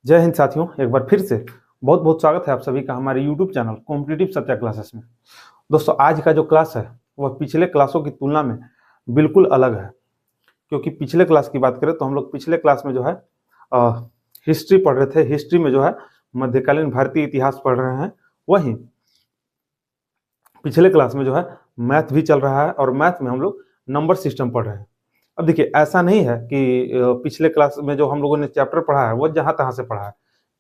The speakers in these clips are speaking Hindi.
जय हिंद साथियों, एक बार फिर से बहुत बहुत स्वागत है आप सभी का हमारे YouTube channel competitive Satya classes में। दोस्तों, आज का जो क्लास है वह पिछले क्लासों की तुलना में बिल्कुल अलग है, क्योंकि पिछले क्लास की बात करें तो हम लोग पिछले क्लास में जो है हिस्ट्री पढ़ रहे थे। हिस्ट्री में जो है मध्यकालीन भारतीय इतिहास पढ़ रहे हैं। वहीं पिछले क्लास में जो है मैथ भी चल रहा है और मैथ में हम लोग नंबर सिस्टम पढ़ रहे हैं। अब देखिए, ऐसा नहीं है कि पिछले क्लास में जो हम लोगों ने चैप्टर पढ़ा है वो जहाँ तहाँ से पढ़ा है।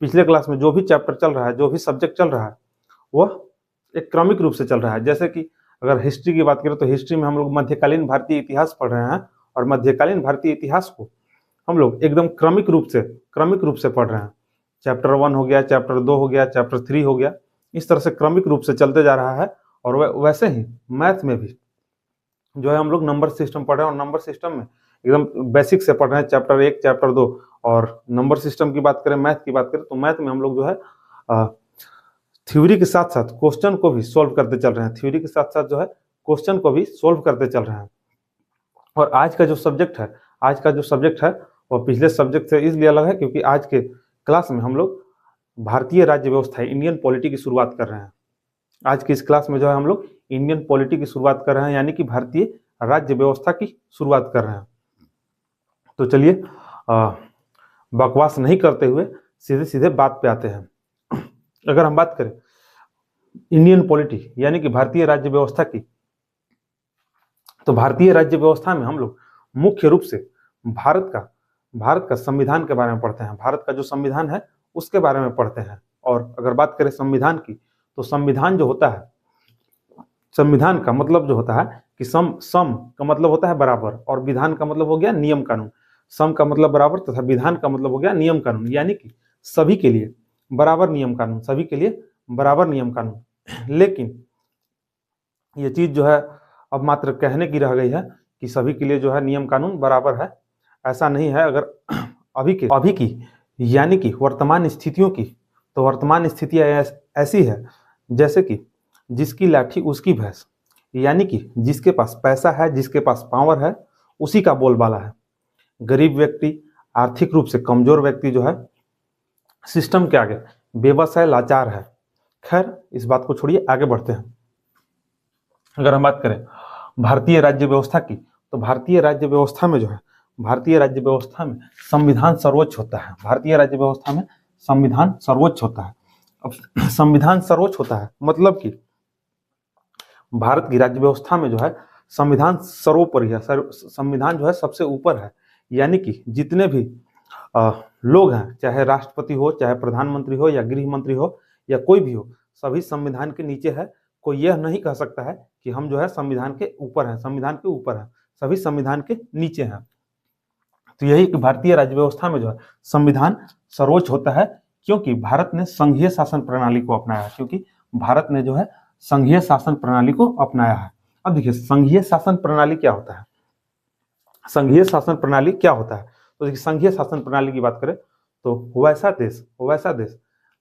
पिछले क्लास में जो भी चैप्टर चल रहा है, जो भी सब्जेक्ट चल रहा है, वह एक क्रमिक रूप से चल रहा है। जैसे कि अगर हिस्ट्री की बात करें तो हिस्ट्री में हम लोग मध्यकालीन भारतीय इतिहास पढ़ रहे हैं और मध्यकालीन भारतीय इतिहास को हम लोग एकदम क्रमिक रूप से पढ़ रहे हैं। चैप्टर 1 हो गया, चैप्टर 2 हो गया, चैप्टर 3 हो गया, इस तरह से क्रमिक रूप से चलते जा रहा है। और वैसे ही मैथ में भी जो है हम लोग नंबर सिस्टम पढ़ रहे हैं और नंबर सिस्टम में एकदम बेसिक से पढ़ रहे हैं, चैप्टर 1, चैप्टर 2। और नंबर सिस्टम की बात करें, मैथ की बात करें तो मैथ में हम लोग जो है थ्योरी के साथ साथ क्वेश्चन को भी सॉल्व करते चल रहे हैं। थ्योरी के साथ साथ जो है क्वेश्चन को भी सॉल्व करते चल रहे हैं। और आज का जो सब्जेक्ट है वह पिछले सब्जेक्ट से इसलिए अलग है क्योंकि आज के क्लास में हम लोग भारतीय राज्य व्यवस्था, इंडियन पॉलिटी की शुरुआत कर रहे हैं। आज की इस क्लास में जो है हम लोग इंडियन पॉलिटी की शुरुआत कर रहे हैं, यानी कि भारतीय राज्य व्यवस्था की शुरुआत कर रहे हैं। तो चलिए बकवास नहीं करते हुए सीधे सीधे बात पे आते हैं। अगर हम बात करें इंडियन पॉलिटी यानी कि भारतीय राज्य व्यवस्था की, तो भारतीय राज्य व्यवस्था में हम लोग मुख्य रूप से भारत का संविधान के बारे में पढ़ते हैं। भारत का जो संविधान है उसके बारे में पढ़ते हैं। और अगर बात करें संविधान की, तो संविधान जो होता है, संविधान का मतलब जो होता है कि सम का मतलब होता है बराबर, और विधान का मतलब हो गया नियम कानून। सम का मतलब बराबर तथा विधान का मतलब हो गया नियम कानून, यानी कि सभी के लिए बराबर नियम कानून, सभी के लिए बराबर नियम कानून। लेकिन ये चीज जो है अब मात्र कहने की रह गई है कि सभी के लिए जो है नियम कानून बराबर है। ऐसा नहीं है। अगर अभी की यानी कि वर्तमान स्थितियों की, तो वर्तमान स्थितियां ऐसी है जैसे कि जिसकी लाठी उसकी भैंस, यानी कि जिसके पास पैसा है, जिसके पास पावर है, उसी का बोलबाला है। गरीब व्यक्ति, आर्थिक रूप से कमजोर व्यक्ति जो है सिस्टम के आगे बेबस है, लाचार है। खैर, इस बात को छोड़िए, आगे बढ़ते हैं। अगर हम बात करें भारतीय राज्य व्यवस्था की, तो भारतीय राज्य व्यवस्था में जो है, भारतीय राज्य व्यवस्था में संविधान सर्वोच्च होता है। भारतीय राज्य व्यवस्था में संविधान सर्वोच्च होता है। अब संविधान सर्वोच्च होता है मतलब कि भारत की राज्य व्यवस्था में जो है संविधान सर्वोपरि है। संविधान जो है सबसे ऊपर है, यानी कि जितने भी लोग हैं, चाहे राष्ट्रपति हो, चाहे प्रधानमंत्री हो, या गृह मंत्री हो, या कोई भी हो, सभी संविधान के नीचे है। कोई यह नहीं कह सकता है कि हम जो है संविधान के ऊपर हैं। संविधान के ऊपर है, सभी संविधान के नीचे हैं। तो यही कि भारतीय राज्य व्यवस्था में जो है संविधान सर्वोच्च होता है, क्योंकि भारत ने संघीय शासन प्रणाली को अपनाया है। क्योंकि भारत ने जो है संघीय शासन प्रणाली को अपनाया है। अब देखिए, संघीय शासन प्रणाली क्या होता है? संघीय शासन प्रणाली क्या होता है? तो देखिए, संघीय शासन प्रणाली की बात करें तो वैसा देश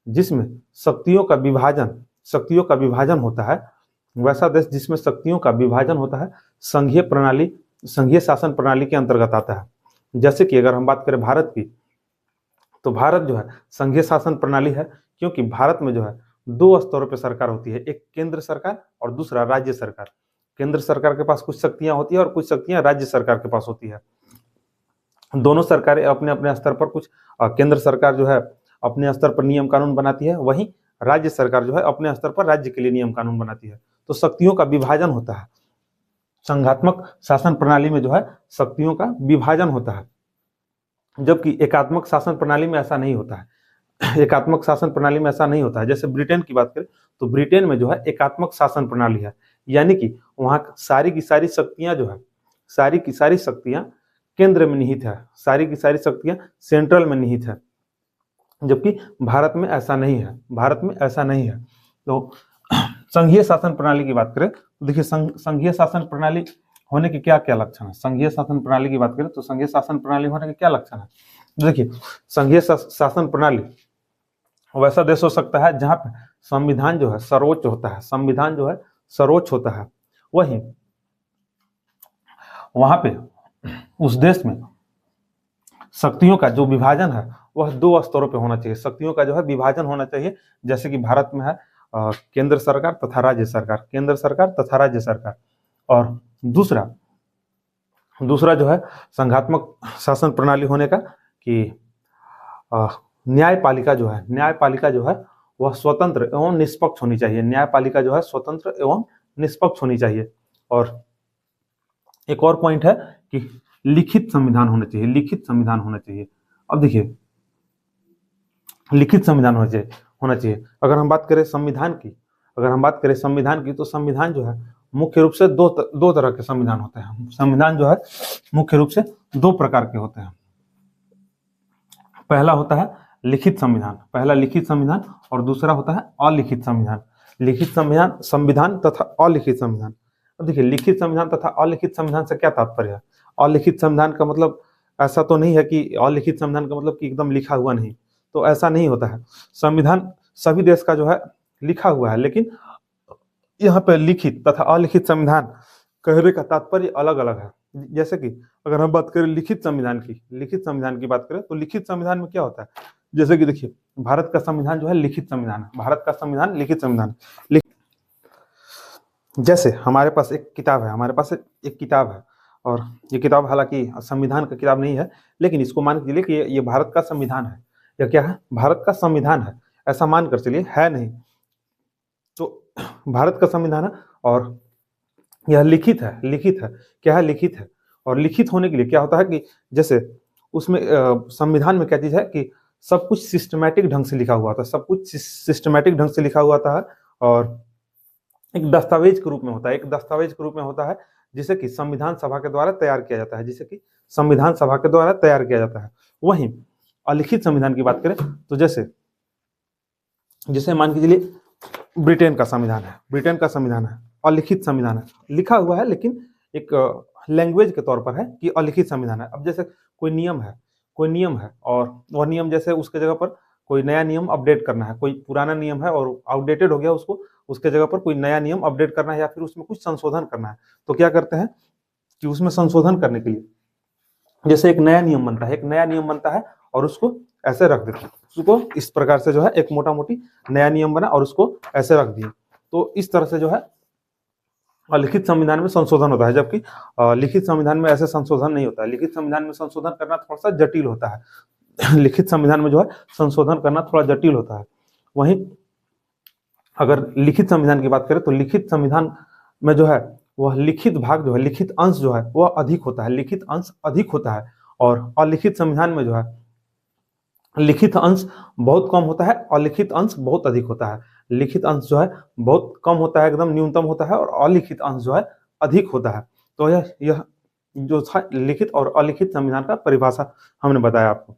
जिसमें शक्तियों का विभाजन होता है, वैसा देश जिसमें शक्तियों का विभाजन होता है, संघीय शासन प्रणाली के अंतर्गत आता है। जैसे कि अगर हम बात करें भारत की, तो भारत जो है संघीय शासन प्रणाली है, क्योंकि भारत में जो है 2 स्तरों पर सरकार होती है, एक केंद्र सरकार और दूसरा राज्य सरकार। केंद्र सरकार के पास कुछ शक्तियां होती है और कुछ शक्तियां राज्य सरकार के पास होती है। दोनों सरकारें अपने अपने स्तर पर कुछ, केंद्र सरकार जो है अपने स्तर पर नियम कानून बनाती है, वहीं राज्य सरकार जो है अपने स्तर पर राज्य के लिए नियम कानून बनाती है। तो शक्तियों का विभाजन होता है। संघात्मक शासन प्रणाली में जो है शक्तियों का विभाजन होता है, जबकि एकात्मक शासन प्रणाली में ऐसा नहीं होता है। एकात्मक शासन प्रणाली में ऐसा नहीं होता है। जैसे ब्रिटेन की बात करें तो ब्रिटेन में जो है एकात्मक शासन प्रणाली है, यानी कि वहां सारी की सारी शक्तियां जो है, सारी की सारी शक्तियां केंद्र में निहित है, सारी की सारी शक्तियां सेंट्रल में निहित है। जबकि भारत में ऐसा नहीं है। तो संघीय शासन प्रणाली की बात करें तो देखिए, संघीय शासन प्रणाली होने के क्या क्या लक्षण है? संघीय शासन प्रणाली की बात करें तो संघीय शासन प्रणाली होने के क्या लक्षण है? देखिए, संघीय शासन प्रणाली वैसा देश हो सकता है जहां पे संविधान जो है सर्वोच्च होता है। संविधान जो है सर्वोच्च होता है, वहीं वहां पे उस देश में शक्तियों का जो विभाजन है वह दो स्तरों पे होना चाहिए, शक्तियों का जो है विभाजन होना चाहिए, जैसे कि भारत में है केंद्र सरकार तथा राज्य सरकार, केंद्र सरकार तथा राज्य सरकार। और दूसरा जो है संघात्मक शासन प्रणाली होने का, कि न्यायपालिका जो है वह स्वतंत्र एवं निष्पक्ष होनी चाहिए, न्यायपालिका जो है स्वतंत्र एवं निष्पक्ष होनी चाहिए। और एक और पॉइंट है कि लिखित संविधान होना चाहिए, लिखित संविधान होना चाहिए। अब देखिए, लिखित संविधान होना चाहिए। अगर हम बात करें संविधान की, तो संविधान जो है मुख्य रूप से दो तरह के संविधान होते हैं। संविधान जो है मुख्य रूप से दो प्रकार के होते हैं। पहला होता है लिखित संविधान, और दूसरा होता है अलिखित संविधान। लिखित संविधान तथा अलिखित संविधान। अब देखिए, लिखित संविधान तथा अलिखित संविधान से क्या तात्पर्य है? अलिखित संविधान का मतलब ऐसा तो नहीं है कि अलिखित संविधान का मतलब कि एकदम लिखा हुआ नहीं, तो ऐसा नहीं होता है। संविधान सभी देश का जो है लिखा हुआ है, लेकिन यहाँ पे लिखित तथा अलिखित संविधान कहने का तात्पर्य अलग अलग है। जैसे कि अगर हम बात करें लिखित संविधान की बात करें, तो लिखित संविधान में क्या होता है? जैसे कि देखिए, भारत का संविधान जो है लिखित संविधान है, भारत का संविधान लिखित संविधान। जैसे हमारे पास एक किताब है, और ये किताब हालांकि संविधान का किताब नहीं है, लेकिन इसको मान के चलिए कि ये भारत का संविधान है। या क्या है? भारत का संविधान है, ऐसा मान कर चलिए, है नहीं तो भारत का संविधान है, और यह लिखित है। क्या है? लिखित है। और लिखित होने के लिए क्या होता है कि जैसे उसमें संविधान में क्या चीज है कि सब कुछ सिस्टमैटिक ढंग से लिखा हुआ था, और एक दस्तावेज के रूप में होता है, जिसे कि संविधान सभा के द्वारा तैयार किया जाता है। वहीं अलिखित संविधान की बात करें तो जैसे मान के चलिए ब्रिटेन का संविधान है, अलिखित संविधान है, लिखा हुआ है लेकिन एक लैंग्वेज के तौर पर है कि अलिखित संविधान है। अब जैसे कोई नियम है और वह नियम जैसे उसके जगह पर कोई नया नियम अपडेट करना है, कोई पुराना नियम है और आउटडेटेड हो गया, उसके जगह पर कोई नया नियम अपडेट करना है या फिर उसमें कुछ संशोधन करना है, तो क्या करते हैं कि उसमें संशोधन करने के लिए जैसे एक नया नियम बनता है और उसको ऐसे रख देते हैं, उसको इस प्रकार से जो है एक मोटा मोटी नया नियम बना और उसको ऐसे रख दिए। तो इस तरह से जो है लिखित संविधान में संशोधन होता है, जबकि लिखित संविधान में ऐसे संशोधन नहीं होता है। लिखित संविधान में संशोधन करना थोड़ा सा जटिल होता है। लिखित संविधान में जो है संशोधन करना थोड़ा जटिल होता है। वहीं अगर लिखित संविधान की बात करें तो लिखित संविधान में जो है वह लिखित भाग जो है, लिखित अंश जो है वह अधिक होता है, और अलिखित संविधान में जो है लिखित अंश बहुत कम होता है, अलिखित अंश बहुत अधिक होता है। लिखित अंश जो है बहुत कम होता है, एकदम न्यूनतम होता है, और अलिखित अंश जो है अधिक होता है। तो यह जो था लिखित और अलिखित संविधान का परिभाषा हमने बताया आपको।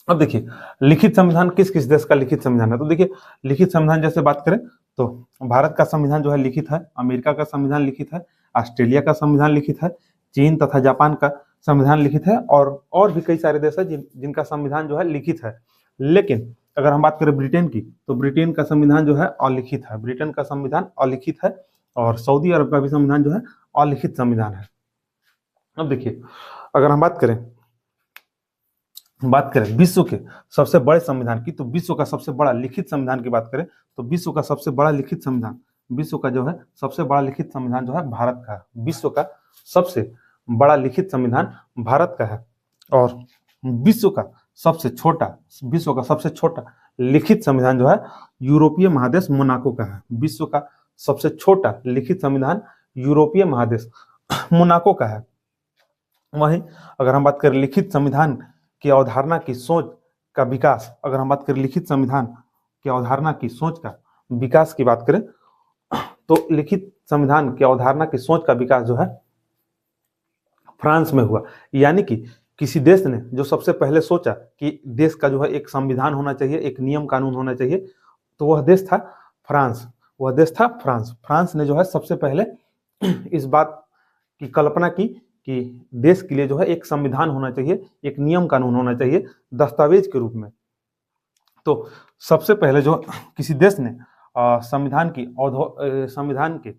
अब देखिए, लिखित संविधान किस किस देश का लिखित संविधान है? तो देखिए, लिखित संविधान जैसे बात करें तो भारत का संविधान जो है लिखित है, अमेरिका का संविधान लिखित है, ऑस्ट्रेलिया का संविधान लिखित है, चीन तथा जापान का संविधान लिखित है, और भी कई सारे देश है जिनका संविधान जो है लिखित है। लेकिन अगर हम बात करें ब्रिटेन की, तो ब्रिटेन का संविधान जो है अलिखित है, ब्रिटेन का संविधान अलिखित है, और सऊदी अरब का भी संविधान जो है अलिखित संविधान है। अब देखिए, अगर हम बात करें विश्व के सबसे बड़े संविधान की, तो विश्व का सबसे बड़ा लिखित संविधान की बात करें तो विश्व का सबसे बड़ा लिखित संविधान जो है भारत का है। विश्व का सबसे बड़ा लिखित संविधान भारत का है, और विश्व का सबसे छोटा लिखित संविधान जो है यूरोपीय महादेश मोनाको का है। विश्व का सबसे छोटा लिखित संविधान यूरोपीय महादेश मोनाको का है। वहीं अगर हम बात करें लिखित संविधान की अवधारणा की सोच का विकास, की बात करें तो लिखित संविधान की अवधारणा की सोच का विकास जो है फ्रांस में हुआ। यानी कि किसी देश ने जो सबसे पहले सोचा कि देश का जो है एक संविधान होना चाहिए, एक नियम कानून होना चाहिए, तो वह देश था फ्रांस। फ्रांस ने जो है सबसे पहले इस बात की कल्पना की कि देश के लिए जो है एक संविधान होना चाहिए, एक नियम कानून होना चाहिए दस्तावेज के रूप में। तो सबसे पहले जो किसी देश ने संविधान की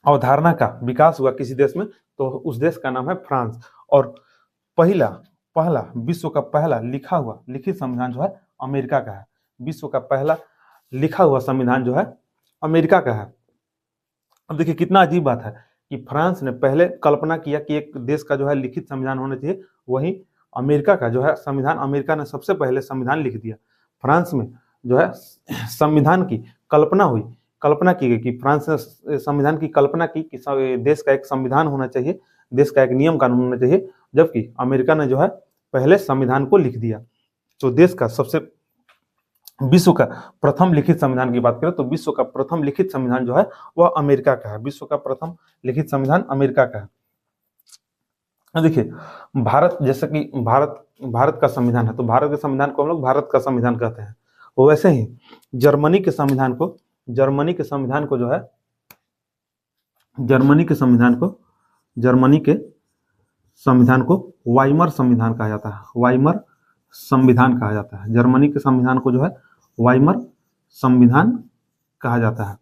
अवधारणा का विकास हुआ किसी देश में, तो उस देश का नाम है फ्रांस। और पहला पहला, विश्व का पहला लिखा हुआ लिखित संविधान जो है अमेरिका का है। विश्व का पहला लिखा हुआ संविधान जो है अमेरिका का है। अब देखिए कितना अजीब बात है कि फ्रांस ने पहले कल्पना किया कि एक देश का जो है लिखित संविधान होना चाहिए, वहीं अमेरिका का जो है संविधान, अमेरिका ने सबसे पहले संविधान लिख दिया। फ्रांस में जो है संविधान की कल्पना की गई कि फ्रांस ने संविधान की कल्पना की कि देश का एक संविधान होना चाहिए, देश का एक नियम कानून होना चाहिए, जबकि अमेरिका ने जो है पहले संविधान को लिख दिया। तो देश का सबसे, विश्व का प्रथम लिखित संविधान की बात करें तो विश्व का प्रथम लिखित संविधान जो है वह अमेरिका का है। विश्व का प्रथम लिखित संविधान अमेरिका का है। देखिए भारत, जैसे कि भारत का संविधान है, तो भारत के संविधान को हम लोग भारत का संविधान कहते हैं। वो वैसे ही जर्मनी के संविधान को जो है जर्मनी के संविधान को वाइमर संविधान कहा जाता है। वाइमर संविधान कहा जाता है। जर्मनी के संविधान को जो है वाइमर संविधान कहा जाता है।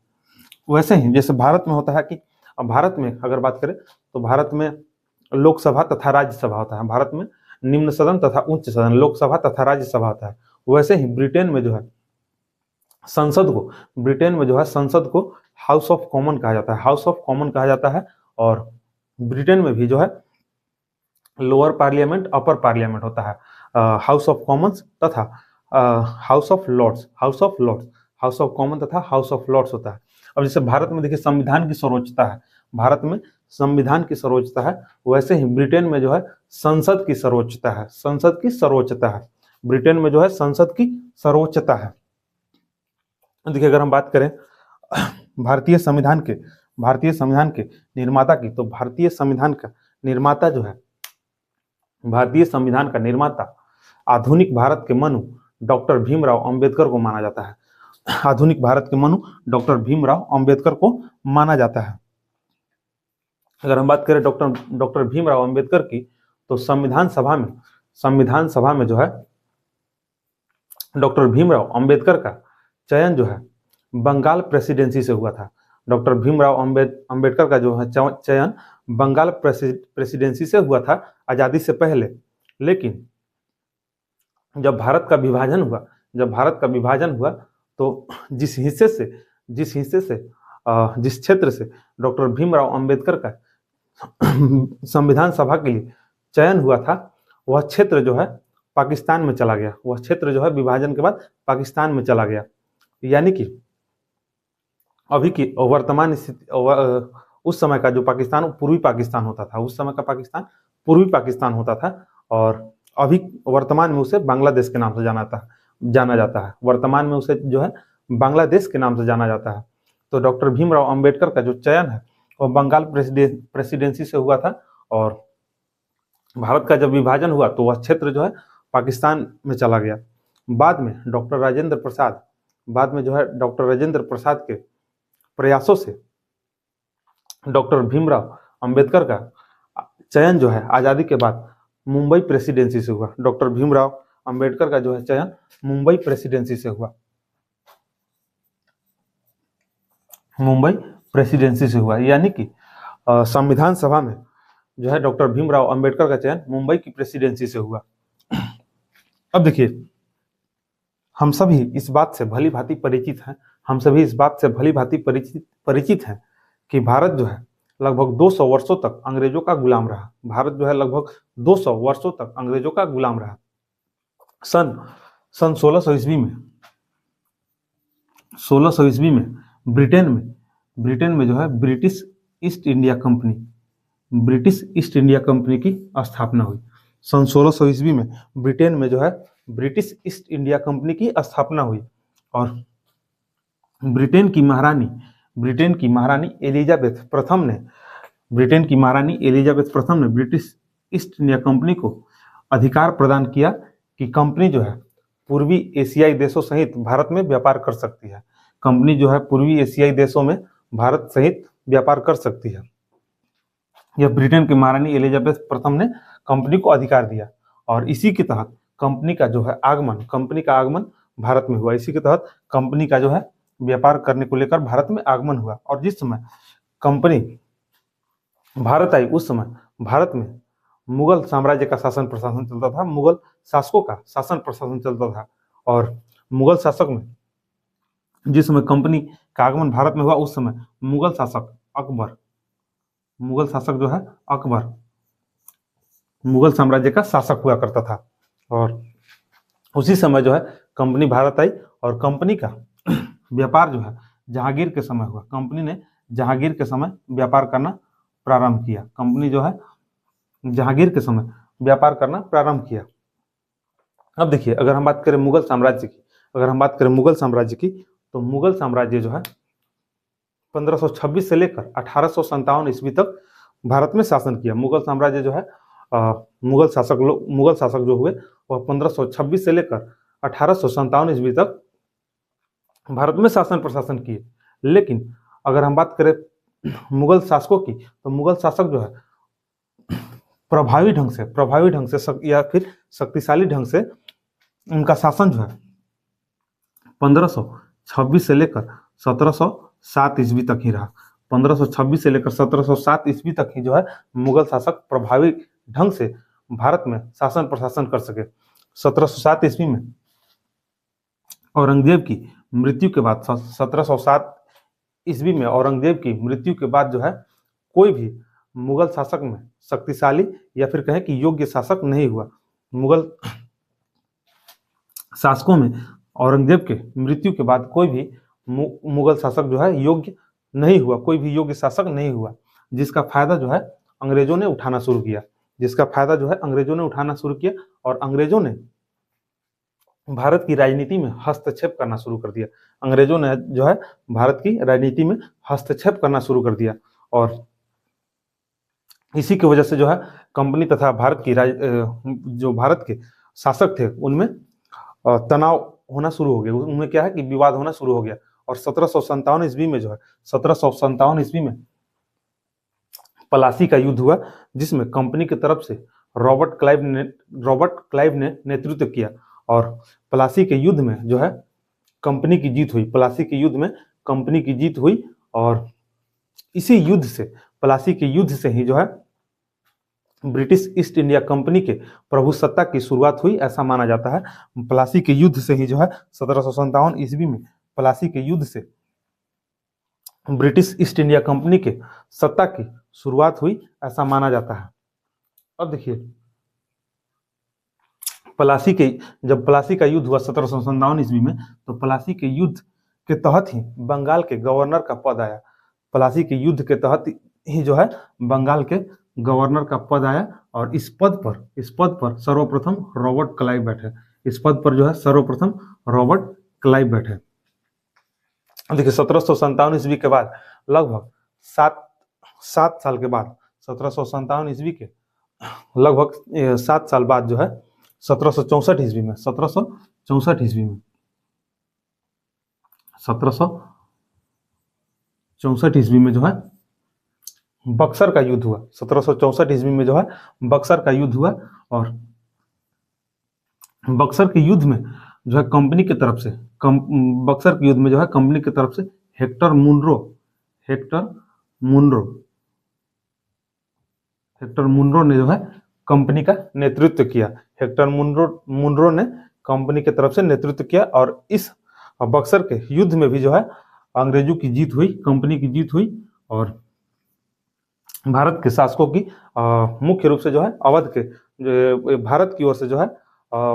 वैसे ही जैसे भारत में होता है कि अब भारत में अगर बात करें तो भारत में लोकसभा तथा राज्यसभा होता है। भारत में निम्न सदन तथा उच्च सदन, लोकसभा तथा राज्यसभा होता है। वैसे ही ब्रिटेन में जो है संसद को हाउस ऑफ कॉमन कहा जाता है। हाउस ऑफ कॉमन कहा जाता है। और ब्रिटेन में भी जो है लोअर पार्लियामेंट, अपर पार्लियामेंट होता है। हाउस ऑफ कॉमन्स तथा house of lords, house of common तथा हाउस ऑफ लॉर्ड्स होता है। अब जैसे भारत में देखिए संविधान की सर्वोच्चता है, भारत में संविधान की सर्वोच्चता है, वैसे ही ब्रिटेन में जो है संसद की सर्वोच्चता है। ब्रिटेन में जो है संसद की सर्वोच्चता है। देखिए अगर हम बात करें भारतीय संविधान के निर्माता की, तो भारतीय संविधान का निर्माता जो है, भारतीय संविधान का निर्माता आधुनिक भारत के मनु डॉक्टर भीमराव अंबेडकर को माना जाता है। आधुनिक भारत के मनु डॉक्टर भीमराव अंबेडकर को माना जाता है। अगर हम बात करें डॉक्टर भीमराव अंबेडकर की, तो संविधान सभा में जो है डॉक्टर भीमराव अंबेडकर का चयन जो है बंगाल प्रेसिडेंसी से हुआ था। डॉक्टर भीमराव अंबेडकर का जो है चयन बंगाल प्रेसिडेंसी से हुआ था आजादी से पहले। लेकिन जब भारत का विभाजन हुआ तो जिस क्षेत्र से डॉक्टर भीमराव अंबेडकर का संविधान सभा के लिए चयन हुआ था, वह क्षेत्र जो है पाकिस्तान में चला गया। वह क्षेत्र जो है विभाजन के बाद पाकिस्तान में चला गया। यानी कि अभी की वर्तमान स्थिति, उस समय का जो पाकिस्तान पूर्वी पाकिस्तान होता था, उस समय का पाकिस्तान पूर्वी पाकिस्तान होता था, और अभी वर्तमान में उसे बांग्लादेश के नाम से जाना जाता है। वर्तमान में उसे जो है बांग्लादेश के नाम से जाना जाता है। तो डॉक्टर भीमराव अंबेडकर का जो चयन है वह बंगाल प्रेसिडेंसी से हुआ था, और भारत का जब विभाजन हुआ तो वह क्षेत्र जो है पाकिस्तान में चला गया। बाद में डॉक्टर राजेंद्र प्रसाद के प्रयासों से डॉक्टर भीमराव अंबेडकर का चयन जो है आजादी के बाद मुंबई प्रेसिडेंसी से हुआ। डॉक्टर भीमराव अंबेडकर का जो है चयन मुंबई प्रेसिडेंसी से हुआ। यानी कि संविधान सभा में जो है डॉक्टर भीमराव अंबेडकर का चयन मुंबई की प्रेसिडेंसी से हुआ। अब देखिए हम सभी इस बात से भली भांति परिचित हैं कि भारत जो है लगभग 200 वर्षों तक अंग्रेजों का गुलाम रहा। सन 1600 ईस्वी में ब्रिटेन में जो है ब्रिटिश ईस्ट इंडिया कंपनी की स्थापना हुई। सन 1600 ईस्वी में ब्रिटेन में जो है ब्रिटिश ईस्ट इंडिया कंपनी की स्थापना हुई, और ब्रिटेन की महारानी एलिजाबेथ प्रथम ने ब्रिटिश ईस्ट इंडिया कंपनी को अधिकार प्रदान किया कि कंपनी जो है पूर्वी एशियाई देशों सहित भारत में व्यापार कर सकती है। कंपनी जो है पूर्वी एशियाई देशों में भारत सहित व्यापार कर सकती है। यह ब्रिटेन की महारानी एलिजाबेथ प्रथम ने कंपनी को अधिकार दिया, और इसी के तहत कंपनी का आगमन भारत में हुआ। इसी के तहत कंपनी का जो है व्यापार करने को लेकर भारत में आगमन हुआ। और जिस समय कंपनी भारत आई, उस समय भारत में मुगल साम्राज्य का शासन प्रशासन चलता था, मुगल शासकों का शासन प्रशासन चलता था। और मुगल शासक में जिस समय कंपनी का आगमन भारत में हुआ उस समय मुगल शासक अकबर, मुगल शासक जो है अकबर मुगल साम्राज्य का शासक हुआ करता था। और उसी समय जो है कंपनी भारत आई और कंपनी का व्यापार जो है जहांगीर के समय हुआ। कंपनी ने जहांगीर के समय व्यापार करना प्रारंभ किया। कंपनी जो है जहांगीर के समय व्यापार करना प्रारंभ किया। अब देखिए, अगर हम बात करें मुगल साम्राज्य की, तो मुगल साम्राज्य जो है 1526 से लेकर 1857 ईस्वी तक भारत में शासन किया। मुगल साम्राज्य जो है मुगल शासक जो हुए वह 1526 से लेकर 1857 ईस्वी तक भारत में शासन प्रशासन किए। लेकिन अगर हम बात करें मुगल शासकों की, तो मुगल शासक जो है प्रभावी ढंग से या फिर शक्तिशाली ढंग से उनका शासन जो है 1526 से लेकर 1707 ईस्वी तक ही रहा। 1526 से लेकर 1707 ईस्वी तक ही जो है मुगल शासक प्रभावी ढंग से भारत में शासन प्रशासन कर सके। 1707 ईस्वी में औरंगजेब की मृत्यु के बाद 1707 ईस्वी में औरंगजेब की मृत्यु के बाद जो है कोई भी मुगल शासक में शक्तिशाली या फिर कहें कि योग्य शासक नहीं हुआ। मुगल शासकों में औरंगजेब के मृत्यु के बाद कोई भी मुगल शासक जो है योग्य नहीं हुआ, कोई भी योग्य शासक नहीं हुआ, जिसका फायदा जो है अंग्रेजों ने उठाना शुरू किया, और अंग्रेजों ने भारत की राजनीति में हस्तक्षेप करना शुरू कर दिया। अंग्रेजों ने जो है भारत की राजनीति में हस्तक्षेप करना शुरू कर दिया और इसी की वजह से जो है कंपनी तथा जो भारत के शासक थे उनमें तनाव होना शुरू हो गया। उनमें क्या है कि विवाद होना शुरू हो गया। और 1757 ईस्वी में जो है 1757 ईस्वी में प्लासी का युद्ध हुआ, जिसमें कंपनी की तरफ से रॉबर्ट क्लाइव ने नेतृत्व किया। और प्लासी के युद्ध में जो है कंपनी की जीत हुई। प्लासी के युद्ध में कंपनी की जीत हुई और इसी युद्ध से, प्लासी के युद्ध से ही जो है ब्रिटिश ईस्ट इंडिया कंपनी के प्रभुसत्ता की शुरुआत हुई, ऐसा माना जाता है। प्लासी के युद्ध से ही जो है 1757 ईस्वी में प्लासी के युद्ध से ब्रिटिश ईस्ट इंडिया कंपनी के सत्ता की शुरुआत हुई, ऐसा माना जाता है। अब देखिए, जब प्लासी का युद्ध हुआ 1757 ईस्वी में, तो प्लासी के युद्ध के तहत ही बंगाल के गवर्नर का पद आया। प्लासी के युद्ध के तहत ही जो है बंगाल के गवर्नर का पद आया और इस पद पर सर्वप्रथम रॉबर्ट क्लाइव बैठे। देखिए, 1757 ईस्वी के बाद लगभग सात साल के बाद, 1757 ईस्वी के लगभग 7 साल बाद जो है 1764 ईस्वी में 1764 ईस्वी में जो है बक्सर का युद्ध हुआ। 1764 ईस्वी में जो है बक्सर का युद्ध हुआ और बक्सर के युद्ध में जो है कंपनी की तरफ से हेक्टर मुनरो ने जो है कंपनी का नेतृत्व किया। हेक्टर मुनरो ने कंपनी की तरफ से नेतृत्व किया और इस बक्सर के युद्ध में भी जो है अंग्रेजों की जीत हुई, कंपनी की जीत हुई और भारत के शासकों की मुख्य रूप से जो है अवध के भारत की ओर से जो है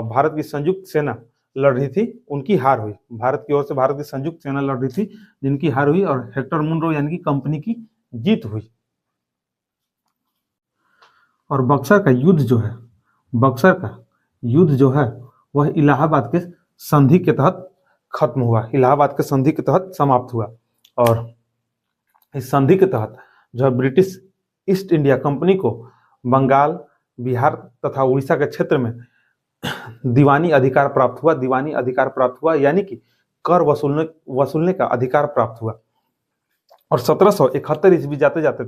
भारत की संयुक्त सेना लड़ रही थी, उनकी हार हुई। भारत की ओर से भारत की संयुक्त सेना लड़ रही थी, जिनकी हार हुई और हेक्टर मुनरो यानी कि कंपनी की जीत हुई। और बक्सर का युद्ध जो है वह इलाहाबाद के संधि के तहत खत्म हुआ, इलाहाबाद के संधि के तहत समाप्त हुआ। और इस संधि के तहत जो है ब्रिटिश ईस्ट इंडिया कंपनी को बंगाल, बिहार तथा उड़ीसा के क्षेत्र में दीवानी अधिकार प्राप्त हुआ, यानी कि कर वसूलने का अधिकार प्राप्त हुआ। और 1771 ईस्वी जाते जाते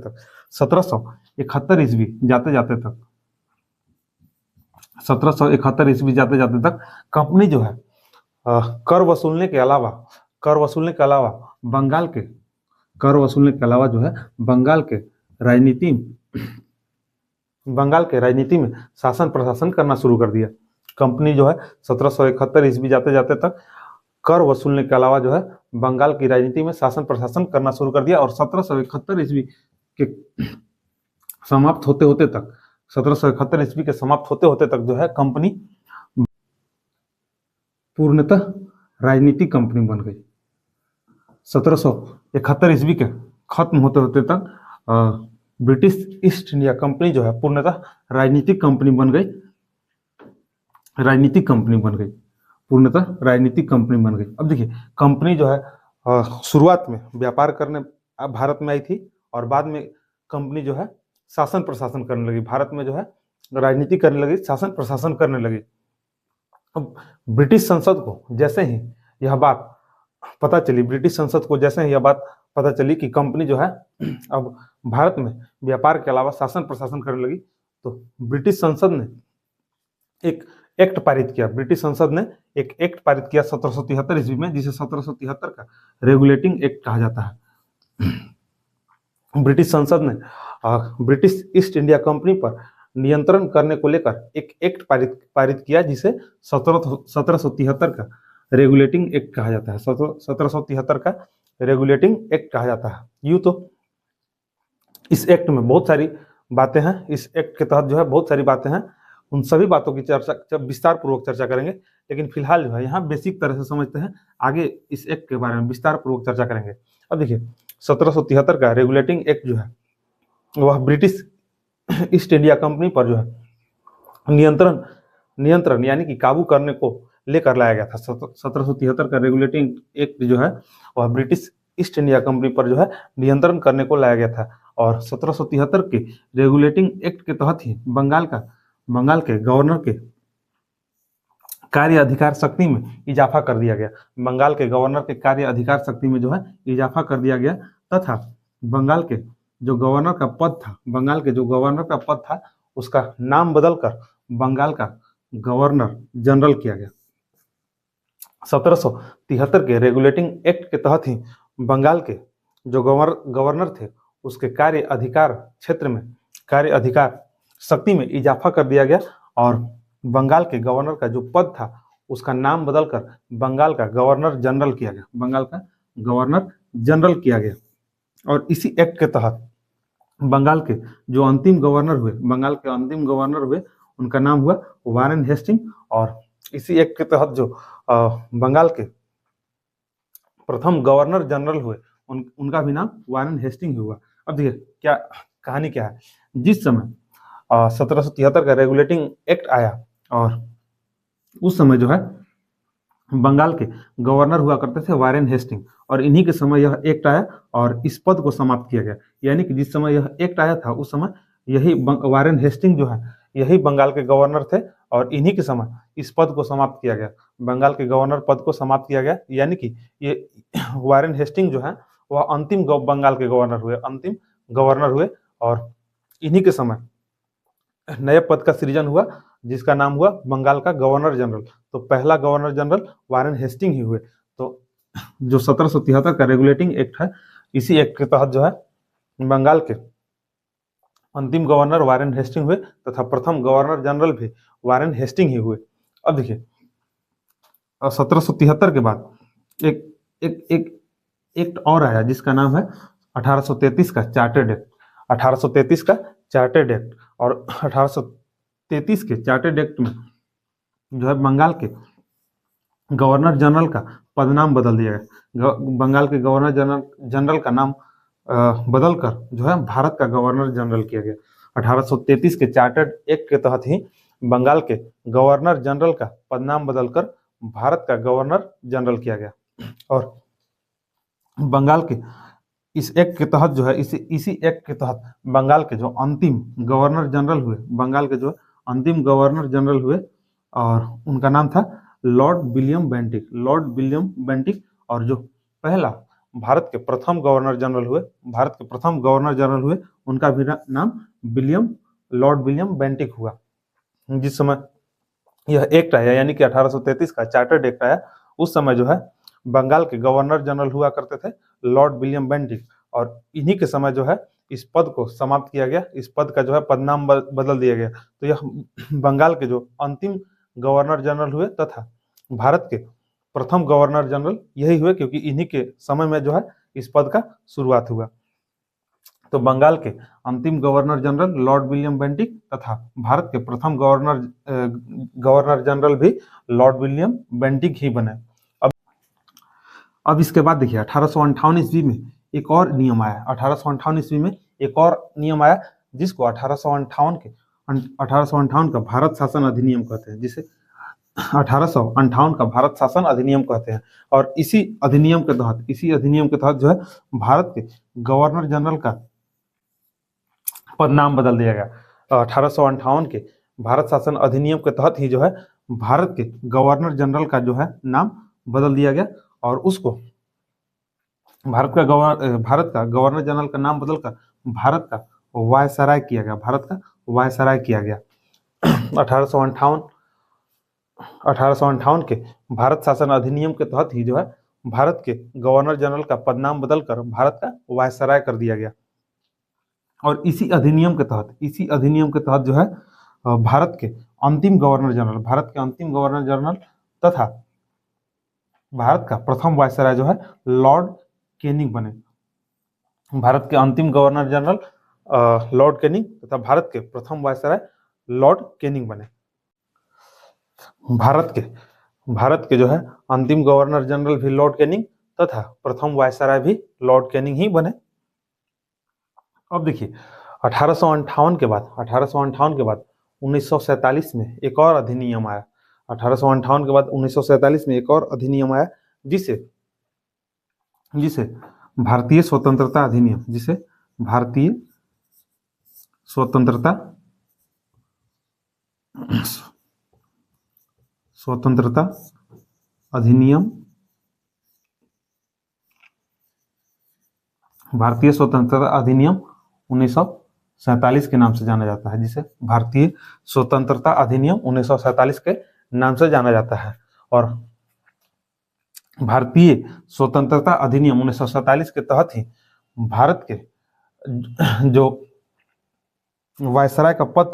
तक कंपनी जो है कर वसूलने के अलावा बंगाल के राजनीति बंगाल के राजनीति में शासन प्रशासन करना शुरू कर दिया। कंपनी जो है 1771 ईस्वी जाते जाते तक कर वसूलने के अलावा जो है बंगाल की राजनीति में शासन प्रशासन करना शुरू कर दिया, और 1771 ईस्वी के समाप्त होते होते तक 1771 ईस्वी के समाप्त होते होते तक जो है कंपनी पूर्णतः राजनीतिक कंपनी बन गई। 1771 ईस्वी के खत्म होते होते तक ब्रिटिश ईस्ट इंडिया कंपनी जो है पूर्णतः राजनीतिक कंपनी बन गई। पूर्णतः राजनीतिक कंपनी बन गई। अब देखिए, कंपनी जो है शुरुआत में व्यापार करने भारत में आई थी, और बाद में कंपनी जो है शासन प्रशासन करने लगी। भारत में जो है राजनीति करने लगी, शासन प्रशासन करने लगी। अब ब्रिटिश संसद को जैसे ही यह बात पता चली, कि कंपनी जो है अब भारत में व्यापार के अलावा शासन प्रशासन करने लगी, तो ब्रिटिश संसद ने एक एक्ट पारित किया। 1773 ईस्वी में, जिसे 1773 का रेगुलेटिंग एक्ट कहा जाता है। ब्रिटिश संसद ने ब्रिटिश ईस्ट इंडिया कंपनी पर नियंत्रण करने को लेकर एक एक्ट पारित किया, जिसे 1773 का रेगुलेटिंग एक्ट कहा जाता है। 1773 का रेगुलेटिंग एक्ट कहा जाता है। यूं तो इस एक्ट में बहुत सारी बातें हैं, इस एक्ट के तहत जो है बहुत सारी बातें हैं, उन सभी बातों की चर्चा विस्तार पूर्वक चर्चा करेंगे। लेकिन फिलहाल जो है यहाँ बेसिक तरह से समझते हैं, आगे इस एक्ट के बारे में विस्तार पूर्वक चर्चा करेंगे। अब देखिए, 1773 का रेगुलेटिंग एक्ट जो है वह ब्रिटिश ईस्ट इंडिया कंपनी पर जो है नियंत्रण यानी कि काबू करने को लेकर लाया गया था। 1773 का रेगुलेटिंग एक्ट जो है वह ब्रिटिश ईस्ट इंडिया कंपनी पर जो है नियंत्रण करने को लाया गया था, और 1773 के रेगुलेटिंग एक्ट के तहत ही बंगाल के गवर्नर के कार्य अधिकार शक्ति में इजाफा कर दिया गया। बंगाल के गवर्नर के कार्य अधिकार शक्ति में जो है इजाफा कर दिया गया, तथा बंगाल के जो गवर्नर का पद था उसका नाम बदलकर बंगाल का गवर्नर जनरल किया गया। 1773 के रेगुलेटिंग एक्ट के तहत ही बंगाल के जो गवर्नर थे उसके कार्य अधिकार शक्ति में इजाफा कर दिया गया, और बंगाल के गवर्नर का जो पद था उसका नाम बदलकर बंगाल का गवर्नर जनरल किया गया। और इसी एक्ट के तहत बंगाल के अंतिम गवर्नर हुए उनका नाम हुआ वारेन हेस्टिंग, और इसी एक्ट के तहत जो बंगाल के प्रथम गवर्नर जनरल हुए उनका भी नाम वारेन हेस्टिंग हुआ। अब देखिए क्या कहानी क्या है। जिस समय 1773 का रेगुलेटिंग एक्ट आया, और उस समय जो है बंगाल के गवर्नर हुआ करते थे वारेन हेस्टिंग, और इन्हीं के समय यह एक्ट आया और इस पद को समाप्त किया गया। यानी कि जिस समय यह एक्ट आया था उस समय यही वारेन हेस्टिंग जो है यही बंगाल के गवर्नर थे, और इन्हीं के समय इस पद को समाप्त किया गया, बंगाल के गवर्नर पद को समाप्त किया गया। यानी कि ये वारेन हेस्टिंग जो है वह अंतिम बंगाल के गवर्नर हुए, और इन्हीं के समय नए पद का सृजन हुआ जिसका नाम हुआ बंगाल का गवर्नर जनरल। तो पहला गवर्नर जनरल वारेन हेस्टिंग ही हुए। तो जो 1773 का रेगुलेटिंग एक्ट है, इसी एक्ट के तहत जो है बंगाल के अंतिम गवर्नर वारेन हेस्टिंग हुए, तथा प्रथम गवर्नर जनरल भी वारेन हेस्टिंग ही हुए। अब देखिए 1773 के बाद एक एक्ट और आया जिसका नाम है 1833 का चार्टर्ड एक्ट। 1833 का चार्टर्ड एक्ट, और 1833 के चार्टर्ड एक्ट में जो है बंगाल के गवर्नर जनरल का पदनाम बदल दिया गया। बंगाल के गवर्नर जनरल का नाम बदलकर जो है भारत का गवर्नर जनरल किया गया। 1833 के चार्टर्ड एक्ट के तहत ही बंगाल के गवर्नर जनरल का पदनाम बदलकर भारत का गवर्नर जनरल किया गया। और बंगाल के इस एक्ट के तहत जो है इसी एक्ट के तहत बंगाल के जो अंतिम गवर्नर जनरल हुए और उनका नाम था लॉर्ड विलियम बेंटिक। और जो पहला भारत के प्रथम गवर्नर जनरल हुए उनका भी नाम लॉर्ड विलियम बेंटिक हुआ। जिस समय यह एक्ट आया यानी कि 1833 का चार्टर्ड एक्ट आया, उस समय जो है बंगाल के गवर्नर जनरल हुआ करते थे लॉर्ड विलियम बेंटिक, और इन्हीं के समय जो है इस पद को समाप्त किया गया, इस पद का जो है पदनाम बदल दिया गया। तो यह बंगाल के जो अंतिम गवर्नर जनरल हुए तथा भारत के प्रथम गवर्नर जनरल यही हुए, क्योंकि इन्हीं के समय में जो है इस पद का शुरुआत हुआ। तो बंगाल के अंतिम governor general Lord William Bentinck तथा भारत के प्रथम गवर्नर जनरल भी लॉर्ड विलियम बेंटिक ही बने। अब इसके बाद देखिए 1858 ईस्वी में एक और नियम आया। 1858 ईस्वी में एक और नियम आया जिसको 1858 का भारत शासन अधिनियम कहते हैं, जिसे 1858 का भारत शासन अधिनियम कहते हैं। और इसी अधिनियम के तहत जो है भारत के गवर्नर जनरल का पद नाम बदल दिया गया। 1858 के भारत शासन अधिनियम के तहत ही जो है भारत के गवर्नर जनरल का जो है नाम बदल दिया गया और उसको भारत का गवर्नर जनरल का नाम बदलकर भारत का वायसराय किया गया। 1858 के भारत शासन अधिनियम के तहत ही जो है भारत के गवर्नर जनरल का पदनाम बदलकर भारत का वायसराय कर दिया गया। और इसी अधिनियम के तहत जो है भारत के अंतिम गवर्नर जनरल तथा भारत का प्रथम वायसराय जो है लॉर्ड कैनिंग बने। भारत के अंतिम गवर्नर जनरल लॉर्ड कैनिंग तथा भारत के प्रथम वायसराय लॉर्ड कैनिंग बने। भारत के जो है अंतिम गवर्नर जनरल भी लॉर्ड कैनिंग तथा प्रथम वायसराय भी लॉर्ड कैनिंग ही बने। अब देखिए 1858 के बाद 1947 में एक और अधिनियम आया। 1858 के बाद 1947 में एक और अधिनियम आया जिसे भारतीय स्वतंत्रता अधिनियम भारतीय स्वतंत्रता अधिनियम 1947 के नाम से जाना जाता है, जिसे भारतीय स्वतंत्रता अधिनियम 1947 के नाम से जाना जाता है। और भारतीय स्वतंत्रता अधिनियम 1947 के तहत ही भारत के जो वायसराय का पद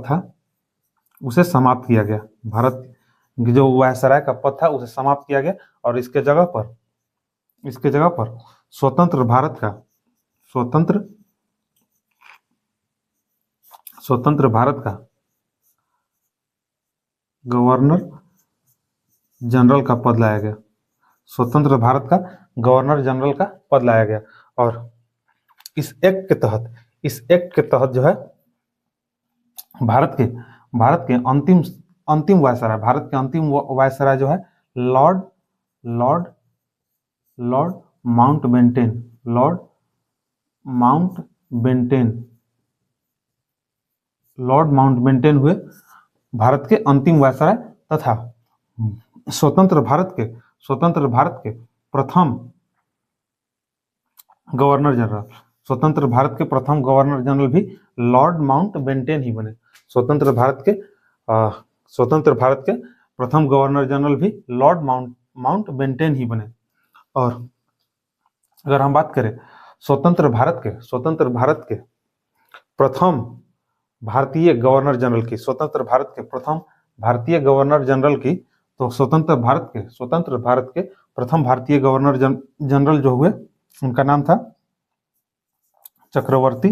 था, उसे समाप्त किया गया। भारत जो वायसराय का पद था उसे समाप्त किया गया और इसके जगह पर स्वतंत्र भारत का गवर्नर जनरल का पद लाया गया। स्वतंत्र भारत का गवर्नर जनरल का पद लाया गया। और इस एक्ट के तहत जो है भारत के अंतिम वायसराय जो है लॉर्ड माउंटबेटन हुए भारत के अंतिम वायसराय तथा स्वतंत्र भारत के प्रथम गवर्नर जनरल भी लॉर्ड माउंटबेटन ही बने। स्वतंत्र भारत के प्रथम गवर्नर जनरल भी लॉर्ड माउंटबेटन ही बने। और अगर हम बात करें स्वतंत्र भारत के प्रथम भारतीय गवर्नर जनरल की, तो स्वतंत्र भारत के प्रथम भारतीय गवर्नर जनरल जो हुए उनका नाम था चक्रवर्ती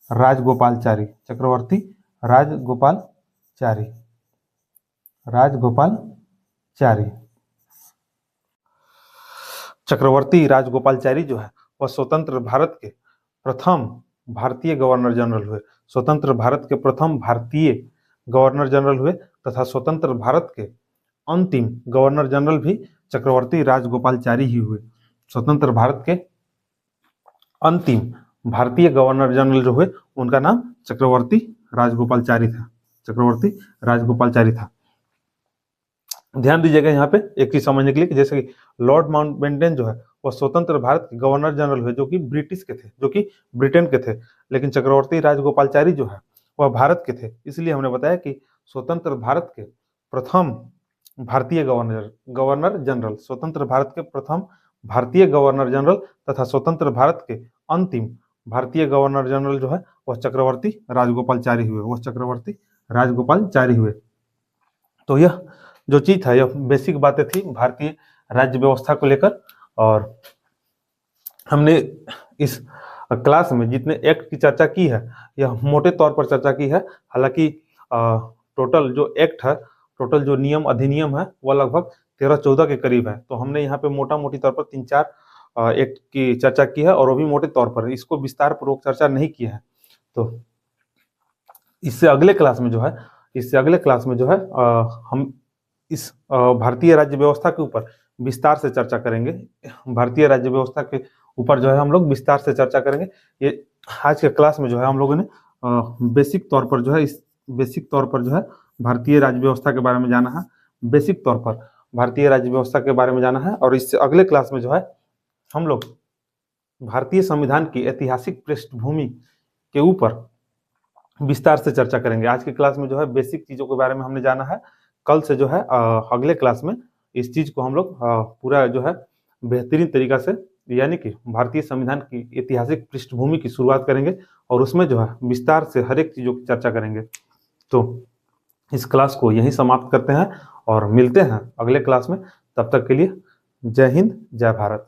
राजगोपालचारी। चक्रवर्ती राजगोपालचारी जो है वह स्वतंत्र भारत के प्रथम भारतीय गवर्नर जनरल हुए। तथा स्वतंत्र भारत के अंतिम गवर्नर जनरल भी चक्रवर्ती राजगोपालचारी ही हुए। स्वतंत्र भारत के अंतिम भारतीय गवर्नर जनरल जो हुए उनका नाम चक्रवर्ती राजगोपालचारी था। ध्यान दीजिएगा यहाँ पे एक चीज समझने के लिए कि जैसे कि लॉर्ड माउंटबेटन जो है वह स्वतंत्र भारत के गवर्नर जनरल हुए जो कि ब्रिटेन के थे, लेकिन चक्रवर्ती राजगोपालचारी जो है वह भारत के थे। इसलिए हमने बताया कि स्वतंत्र भारत के प्रथम भारतीय गवर्नर जनरल, स्वतंत्र भारत के प्रथम भारतीय गवर्नर जनरल तथा स्वतंत्र भारत के अंतिम भारतीय गवर्नर जनरल जो है वह चक्रवर्ती राजगोपालचारी हुए, वह चक्रवर्ती राजगोपालचारी हुए। तो यह जो चीज था, यह बेसिक बातें थी भारतीय राज्य व्यवस्था को लेकर। और हमने इस क्लास में जितने एक्ट की चर्चा की है, यह मोटे तौर पर चर्चा की है। हालांकि टोटल जो एक्ट है, टोटल जो नियम अधिनियम है, वह लगभग 13-14 के करीब है। तो हमने यहाँ पे मोटा मोटी तौर पर 3-4 एक्ट की चर्चा की है, और वो भी मोटे तौर पर, इसको विस्तार पूर्वक चर्चा नहीं की है। तो इससे अगले क्लास में जो है हम इस भारतीय राज्य व्यवस्था के ऊपर विस्तार से चर्चा करेंगे। भारतीय राज्य व्यवस्था के ऊपर जो है हम लोग विस्तार से चर्चा करेंगे। ये आज के क्लास में जो है हम लोगों ने बेसिक तौर पर जो है भारतीय राज्य व्यवस्था के बारे में जाना है, बेसिक तौर पर भारतीय राज्य व्यवस्था के बारे में जाना है। और इससे अगले क्लास में जो है हम लोग भारतीय संविधान की ऐतिहासिक पृष्ठभूमि के ऊपर विस्तार से चर्चा करेंगे। आज की क्लास में जो है बेसिक चीजों के बारे में हमने जाना है। कल से जो है अगले क्लास में इस चीज को हम लोग पूरा जो है बेहतरीन तरीका से, यानी कि भारतीय संविधान की ऐतिहासिक पृष्ठभूमि की शुरुआत करेंगे, और उसमें जो है विस्तार से हर एक चीजों की चर्चा करेंगे। तो इस क्लास को यहीं समाप्त करते हैं और मिलते हैं अगले क्लास में। तब तक के लिए जय हिंद, जय भारत।